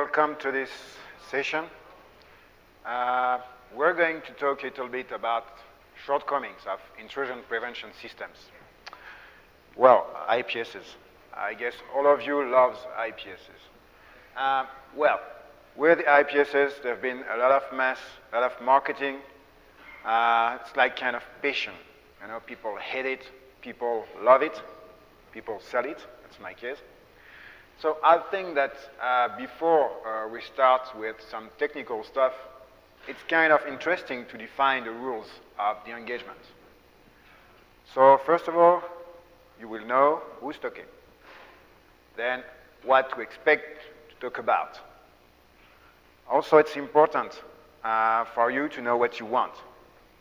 welcome to this session. We're going to talk a little bit about shortcomings of intrusion prevention systems. Well, IPSs. I guess all of you love IPSs. Well, with the IPSs, there have been a lot of mess, a lot of marketing. It's like kind of passion. You know, people hate it, people love it, people sell it. That's my case. So I think that before we start with some technical stuff, it's kind of interesting to define the rules of the engagement. So first of all, you will know who's talking. Then what to expect to talk about. Also, it's important for you to know what you want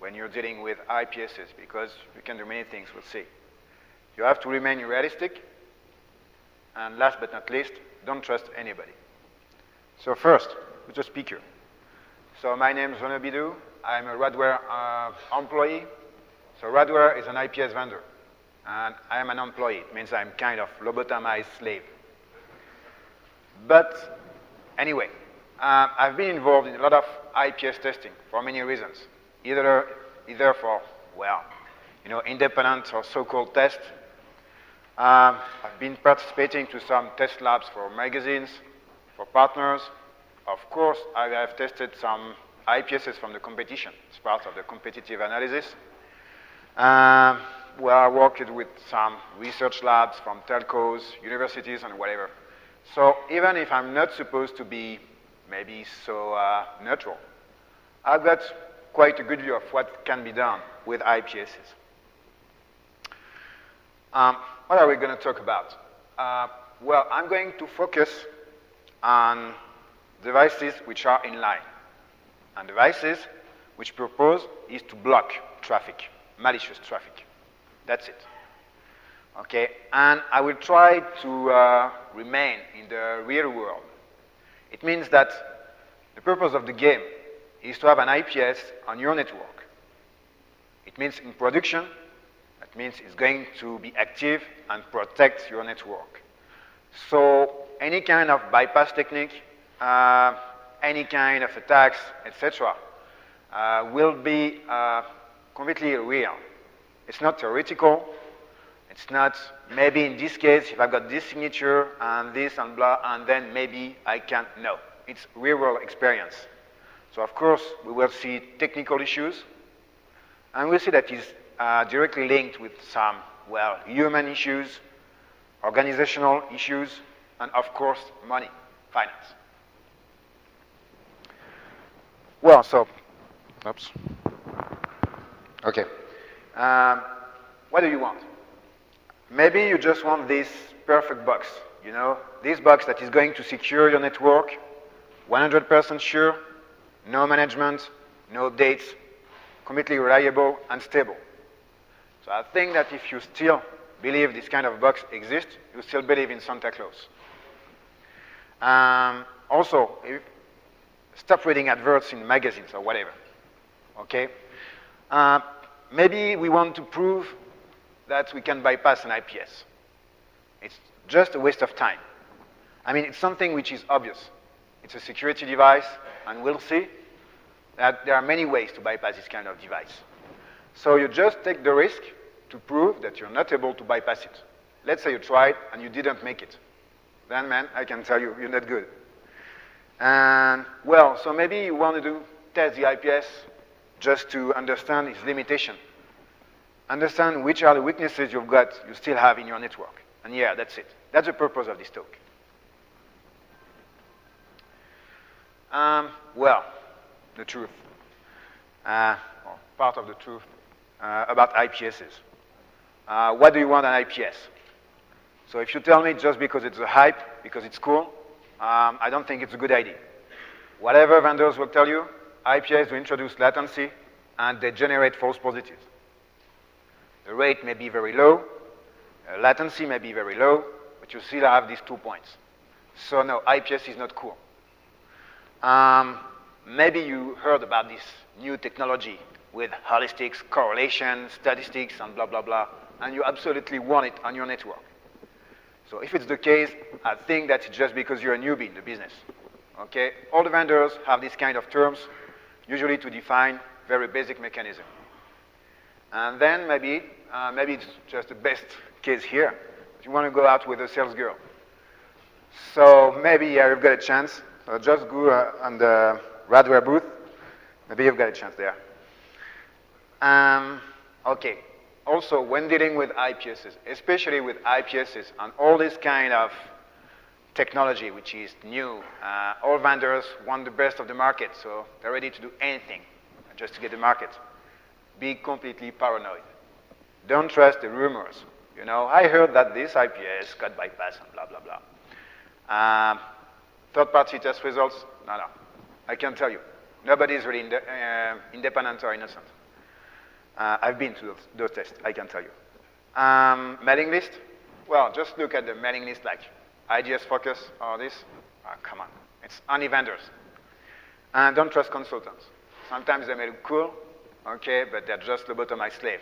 when you're dealing with IPSs, because you can do many things, we'll see. You have to remain realistic. And last but not least, don't trust anybody. So first, who's the speaker? So my name is BIDOU. I'm a Radware employee. So Radware is an IPS vendor. And I'm an employee. It means I'm kind of lobotomized slave. But anyway, I've been involved in a lot of IPS testing for many reasons. Either for, well, you know, independent or so-called tests. I've been participating to some test labs for magazines, for partners. Of course, I have tested some IPSs from the competition. It's part of the competitive analysis. Where I worked with some research labs from telcos, universities, and whatever. So even if I'm not supposed to be maybe so neutral, I've got quite a good view of what can be done with IPSs. What are we going to talk about? Well, I'm going to focus on devices which are in line, and devices which purpose is to block traffic, malicious traffic. That's it. Okay, and I will try to remain in the real world. It means that the purpose of the game is to have an IPS on your network. It means in production, that means it's going to be active and protect your network. So any kind of bypass technique, any kind of attacks, etc., will be completely real. It's not theoretical. It's not, maybe in this case, if I've got this signature and this and blah, and then maybe I can, no. It's real-world experience. So of course, we will see technical issues, and we'll see that it's directly linked with some, well, human issues, organizational issues, and of course, money, finance. Well, so, oops. Okay. What do you want? Maybe you just want this perfect box, you know, this box that is going to secure your network, 100% sure, no management, no updates, completely reliable and stable. So I think that if you still believe this kind of box exists, you still believe in Santa Claus. Also, stop reading adverts in magazines or whatever, okay? Maybe we want to prove that we can bypass an IPS. It's just a waste of time. I mean, it's something which is obvious. It's a security device, and we'll see that there are many ways to bypass this kind of device. So you just take the risk to prove that you're not able to bypass it. Let's say you tried and you didn't make it. Then, man, I can tell you, you're not good. And, well, so maybe you want to test the IPS just to understand its limitation. Understand which are the weaknesses you still have in your network. And yeah, that's it. That's the purpose of this talk. Well, the truth. Or part of the truth about IPSs. What do you want an IPS? So if you tell me just because it's a hype, because it's cool, I don't think it's a good idea. Whatever vendors will tell you, IPS will introduce latency and they generate false positives. The rate may be very low, latency may be very low, but you still have these 2 points. So no, IPS is not cool. Maybe you heard about this new technology with heuristics, correlation, statistics, and blah, blah, blah, and you absolutely want it on your network. So if it's the case, I think that's just because you're a newbie in the business. Okay, all the vendors have these kind of terms, usually to define very basic mechanism. And then maybe it's just the best case here. You want to go out with a sales girl. So maybe you've got a chance. So just go on the Radware booth. Maybe you've got a chance there. Okay. Also, when dealing with IPSs, especially with IPSs and all this kind of technology which is new, all vendors want the best of the market, so they're ready to do anything just to get the market. Be completely paranoid. Don't trust the rumors. You know, I heard that this IPS got bypassed and blah, blah, blah. Third-party test results? No. I can tell you. Nobody is really independent or innocent. I've been to those tests, I can tell you. Mailing list? Well, just look at the mailing list like IDS Focus or this. Oh, come on. It's only vendors. And don't trust consultants. Sometimes they may look cool, okay, but they're just lobotomized slave.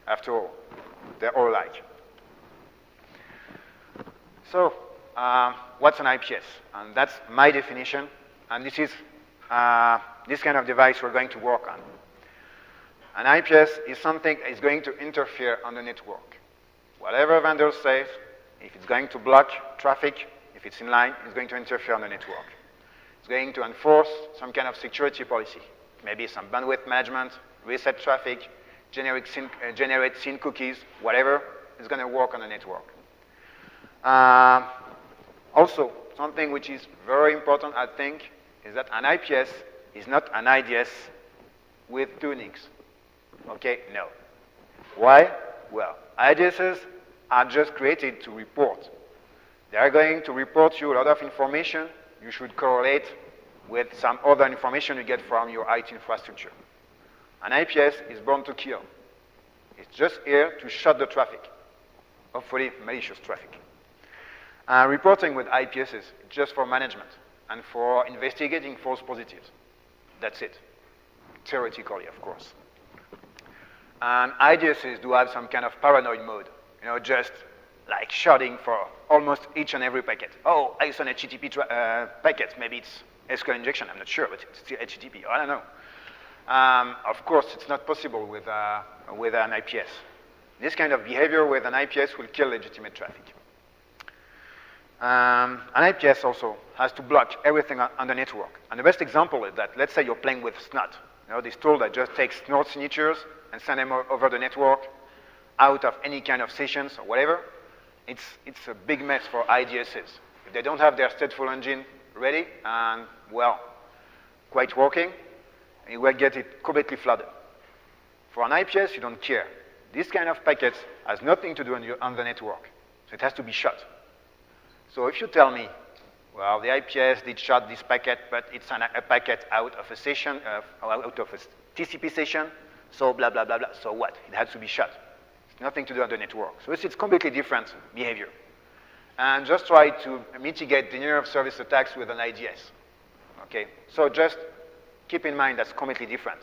After all, they're all alike. So, what's an IPS? And that's my definition. And this is this kind of device we're going to work on. An IPS is something that is going to interfere on the network. Whatever vendor says, if it's going to block traffic, if it's in line, it's going to interfere on the network. It's going to enforce some kind of security policy, maybe some bandwidth management, reset traffic, generate scene cookies, whatever is going to work on the network. Also, something which is very important, I think, is that an IPS is not an IDS with tunings. Okay, no. Why? Well, IDSs are just created to report. They are going to report you a lot of information you should correlate with some other information you get from your IT infrastructure. An IPS is born to kill. It's just here to shut the traffic, hopefully malicious traffic. Reporting with IPSs is just for management and for investigating false positives. That's it, theoretically, of course. And IDSs do have some kind of paranoid mode, you know, just like sharding for almost each and every packet. Oh, I saw an HTTP packet. Maybe it's SQL injection. I'm not sure, but it's still HTTP. I don't know. Of course, it's not possible with an IPS. This kind of behavior with an IPS will kill legitimate traffic. An IPS also has to block everything on the network. And the best example is that, let's say you're playing with Snot. You know, this tool that just takes Snort signatures and send them over the network out of any kind of sessions or whatever. It's a big mess for IDSs. If they don't have their stateful engine ready and, well, quite working, you will get it completely flooded. For an IPS, you don't care. This kind of packet has nothing to do on the network, so it has to be shut. So if you tell me, well, the IPS did shut this packet, but it's a packet out of a session, out of a TCP session, so blah, blah, blah, blah. So what? It has to be shut. It's nothing to do on the network. So it's completely different behavior. And just try to mitigate denial of service attacks with an IDS. Okay? So just keep in mind that's completely different.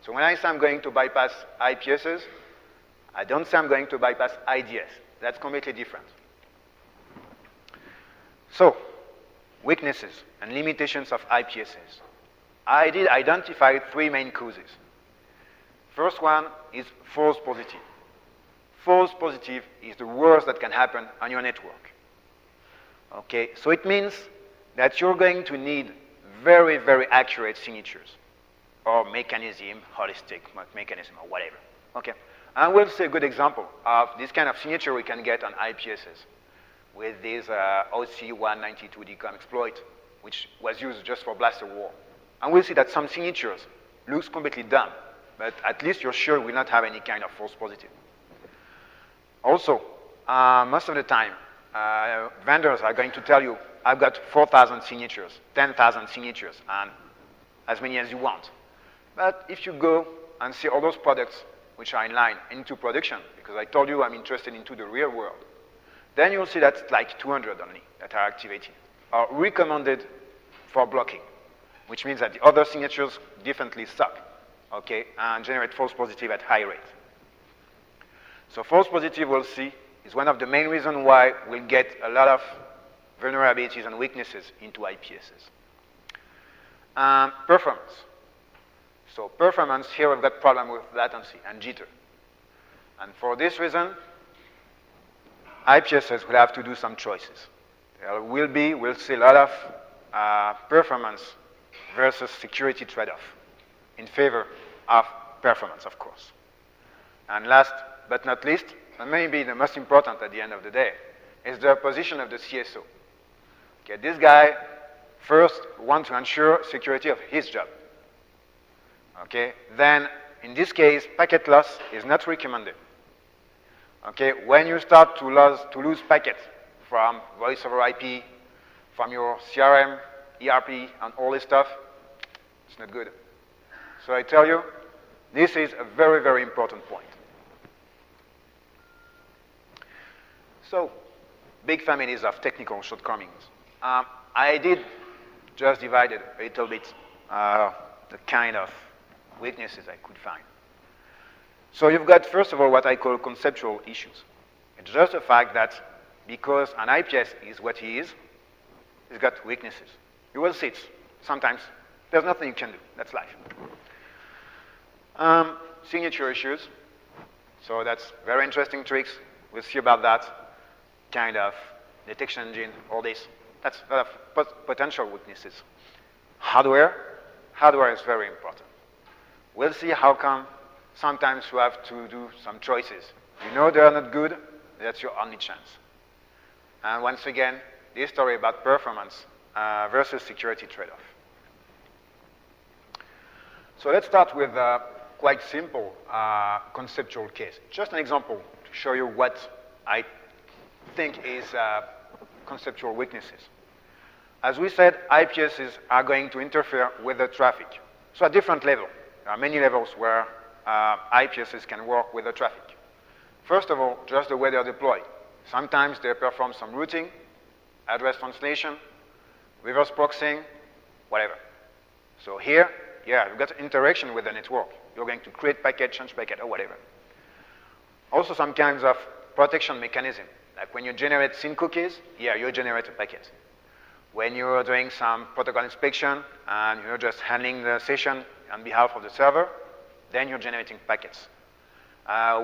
So when I say I'm going to bypass IPSs, I don't say I'm going to bypass IDS. That's completely different. So, weaknesses and limitations of IPSs. I did identify 3 main causes. First one is false positive. False positive is the worst that can happen on your network. Okay, so it means that you're going to need very, very accurate signatures or mechanism, holistic mechanism or whatever. Okay, and we'll see a good example of this kind of signature we can get on IPSs with this OC192 DCOM exploit, which was used just for blaster war. And we'll see that some signatures looks completely dumb, but at least you're sure we will not have any kind of false positive. Also, most of the time, vendors are going to tell you, I've got 4,000 signatures, 10,000 signatures, and as many as you want. But if you go and see all those products which are in line into production, because I told you I'm interested into the real world, then you'll see that's like 200 only that are activated, or recommended for blocking, which means that the other signatures definitely suck, okay, and generate false positive at high rate. So false positive, we'll see, is one of the main reasons why we'll get a lot of vulnerabilities and weaknesses into IPSs. Performance. So performance, here we've got problem with latency and jitter. And for this reason, IPSs will have to do some choices. We'll see a lot of performance versus security trade-off in favor of performance, of course. And last but not least, and maybe the most important at the end of the day, is the position of the CSO. Okay, this guy first wants to ensure security of his job. Okay, then in this case, packet loss is not recommended. Okay, when you start to lose packets from voice over IP, from your CRM, ERP, and all this stuff, it's not good. So I tell you, this is a very, very important point. So, big families of technical shortcomings. I did just divide it a little bit, the kind of weaknesses I could find. So you've got, first of all, what I call conceptual issues. It's just the fact that because an IPS is what he is, he's got weaknesses. You will see it. Sometimes there's nothing you can do. That's life. Signature issues. So that's very interesting tricks. We'll see about that. Kind of detection engine, all this. That's a lot of potential weaknesses. Hardware. Hardware is very important. We'll see how come sometimes you have to do some choices. You know they are not good, that's your only chance. And once again, this story about performance versus security trade-off. So let's start with a quite simple conceptual case. Just an example to show you what I think is conceptual weaknesses. As we said, IPSs are going to interfere with the traffic. So at different levels. There are many levels where IPSs can work with the traffic. First of all, just the way they are deployed. Sometimes they perform some routing, address translation, reverse proxying, whatever. So here, yeah, you've got interaction with the network. You're going to create packet, change packet, or whatever. Also some kinds of protection mechanism. Like when you generate SYN cookies, yeah, you generate a packet. When you're doing some protocol inspection and you're just handling the session on behalf of the server, then you're generating packets.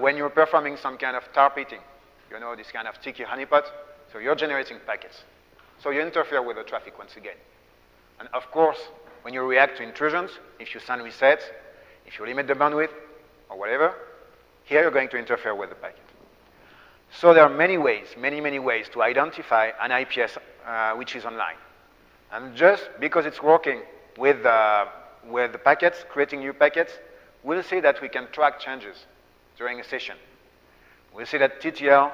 When you're performing some kind of targeting, you know, this kind of sticky honeypot, so you're generating packets. So you interfere with the traffic once again. And of course, when you react to intrusions, if you send resets, if you limit the bandwidth, or whatever, here you're going to interfere with the packet. So there are many ways, many ways to identify an IPS which is online. And just because it's working with the packets, creating new packets, we'll see that we can track changes during a session. We'll see that TTL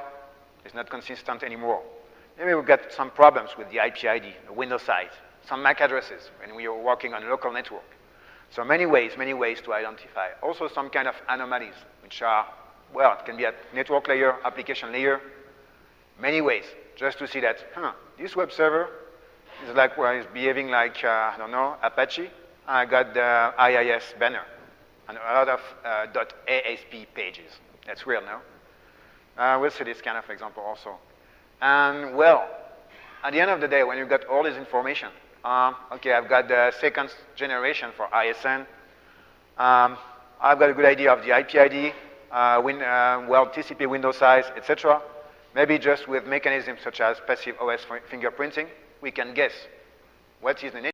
is not consistent anymore. Maybe we've got some problems with the IP ID, the window size, some MAC addresses when we are working on a local network. So many ways to identify. Also some kind of anomalies, which are, well, it can be at network layer, application layer, many ways, just to see that, this web server is like, well, it's behaving like, I don't know, Apache. I got the IIS banner and a lot of .asp pages. That's weird, no? We'll see this kind of example also. And, well, at the end of the day, when you've got all this information, okay, I've got the second generation for ISN. I've got a good idea of the IP ID, well, TCP window size, etc. Maybe just with mechanisms such as passive OS fingerprinting, we can guess what is the